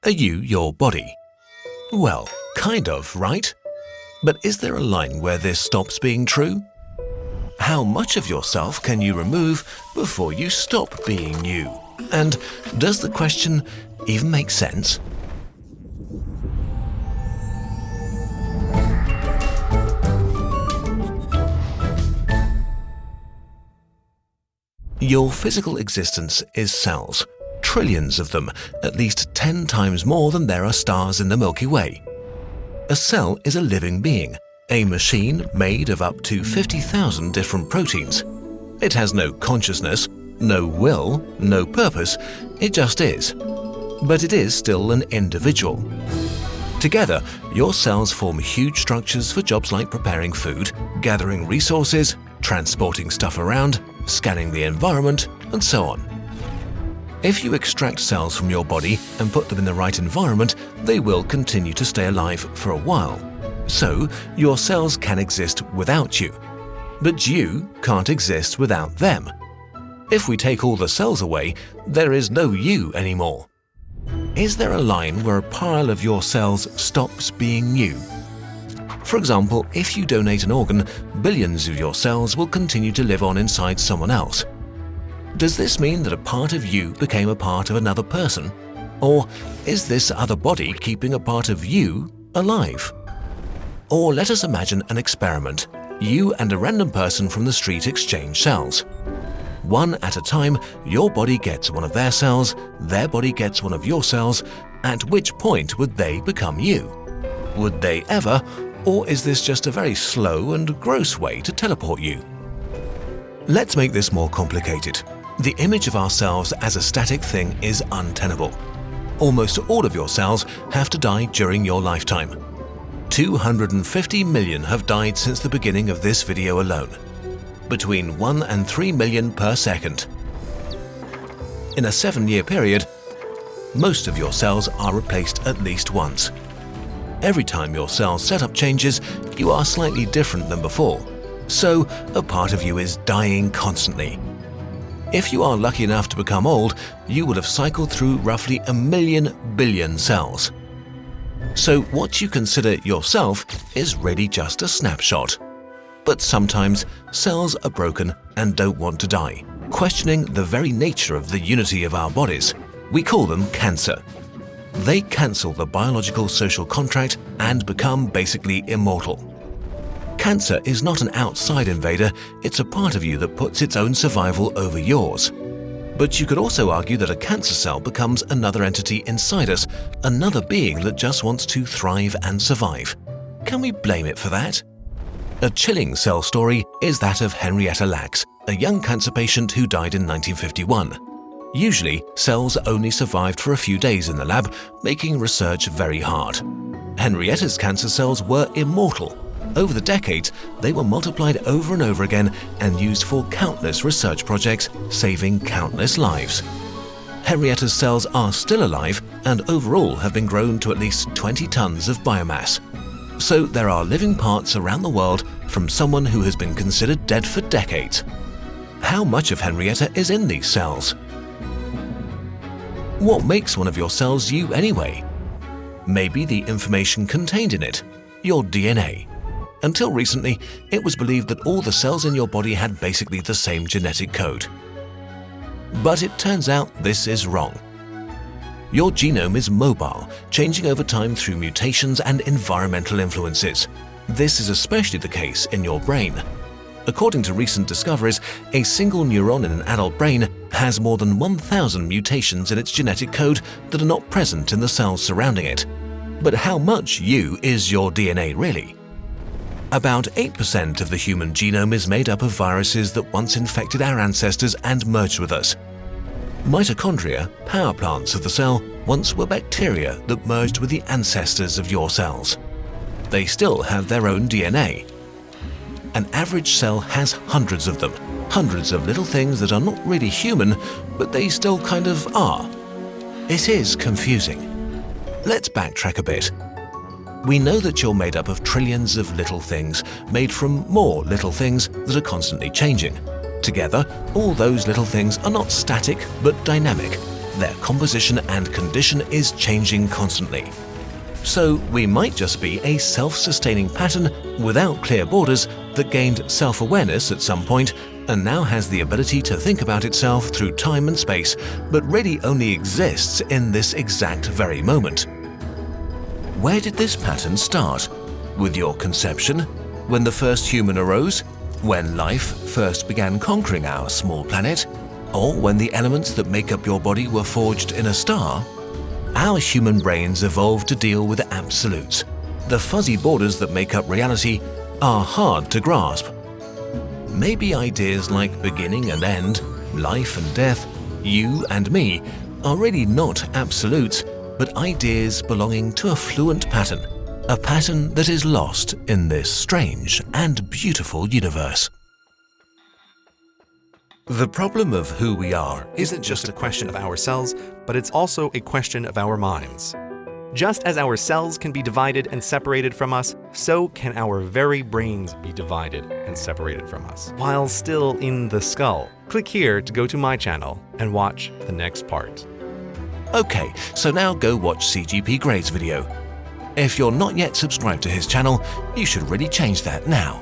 Are you your body? Well, kind of, right? But is there a line where this stops being true? How much of yourself can you remove before you stop being you? And does the question even make sense? Your physical existence is cells, trillions of them, at least 10 times more than there are stars in the Milky Way. A cell is a living being, a machine made of up to 50,000 different proteins. It has no consciousness, no will, no purpose, it just is. But it is still an individual. Together, your cells form huge structures for jobs like preparing food, gathering resources, transporting stuff around, scanning the environment, and so on. If you extract cells from your body and put them in the right environment, they will continue to stay alive for a while. So, your cells can exist without you. But you can't exist without them. If we take all the cells away, there is no you anymore. Is there a line where a pile of your cells stops being you? For example, if you donate an organ, billions of your cells will continue to live on inside someone else. Does this mean that a part of you became a part of another person? Or is this other body keeping a part of you alive? Or let us imagine an experiment. You and a random person from the street exchange cells. One at a time, your body gets one of their cells, their body gets one of your cells. At which point would they become you? Would they ever, or is this just a very slow and gross way to teleport you? Let's make this more complicated. The image of ourselves as a static thing is untenable. Almost all of your cells have to die during your lifetime. 250 million have died since the beginning of this video alone. Between 1 and 3 million per second. In a 7-year period, most of your cells are replaced at least once. Every time your cell setup changes, you are slightly different than before, so a part of you is dying constantly. If you are lucky enough to become old, you will have cycled through roughly 1,000,000,000 billion cells. So what you consider yourself is really just a snapshot. But sometimes cells are broken and don't want to die, questioning the very nature of the unity of our bodies. We call them cancer. They cancel the biological social contract and become basically immortal. Cancer is not an outside invader, it's a part of you that puts its own survival over yours. But you could also argue that a cancer cell becomes another entity inside us, another being that just wants to thrive and survive. Can we blame it for that? A chilling cell story is that of Henrietta Lacks, a young cancer patient who died in 1951. Usually, cells only survived for a few days in the lab, making research very hard. Henrietta's cancer cells were immortal. Over the decades, they were multiplied over and over again and used for countless research projects, saving countless lives. Henrietta's cells are still alive and overall have been grown to at least 20 tons of biomass. So there are living parts around the world from someone who has been considered dead for decades. How much of Henrietta is in these cells? What makes one of your cells you anyway? Maybe the information contained in it, your DNA. Until recently, it was believed that all the cells in your body had basically the same genetic code. But it turns out this is wrong. Your genome is mobile, changing over time through mutations and environmental influences. This is especially the case in your brain. According to recent discoveries, a single neuron in an adult brain has more than 1,000 mutations in its genetic code that are not present in the cells surrounding it. But how much you is your DNA really? About 8% of the human genome is made up of viruses that once infected our ancestors and merged with us. Mitochondria, power plants of the cell, once were bacteria that merged with the ancestors of your cells. They still have their own DNA. An average cell has hundreds of them, hundreds of little things that are not really human, but they still kind of are. It is confusing. Let's backtrack a bit. We know that you're made up of trillions of little things, made from more little things that are constantly changing. Together, all those little things are not static but dynamic. their composition and condition is changing constantly. So we might just be a self-sustaining pattern without clear borders that gained self-awareness at some point and now has the ability to think about itself through time and space, but really only exists in this exact very moment. Where did this pattern start? With your conception? When the first human arose? When life first began conquering our small planet? Or when the elements that make up your body were forged in a star? Our human brains evolved to deal with absolutes. The fuzzy borders that make up reality are hard to grasp. Maybe ideas like beginning and end, life and death, you and me, are really not absolutes, but ideas belonging to a fluent pattern, a pattern that is lost in this strange and beautiful universe. The problem of who we are isn't just a question of our cells, but it's also a question of our minds. Just as our cells can be divided and separated from us, so can our very brains be divided and separated from us, while still in the skull. Click here to go to my channel and watch the next part. Okay, so now go watch CGP Gray's video. If you're not yet subscribed to his channel, you should really change that now.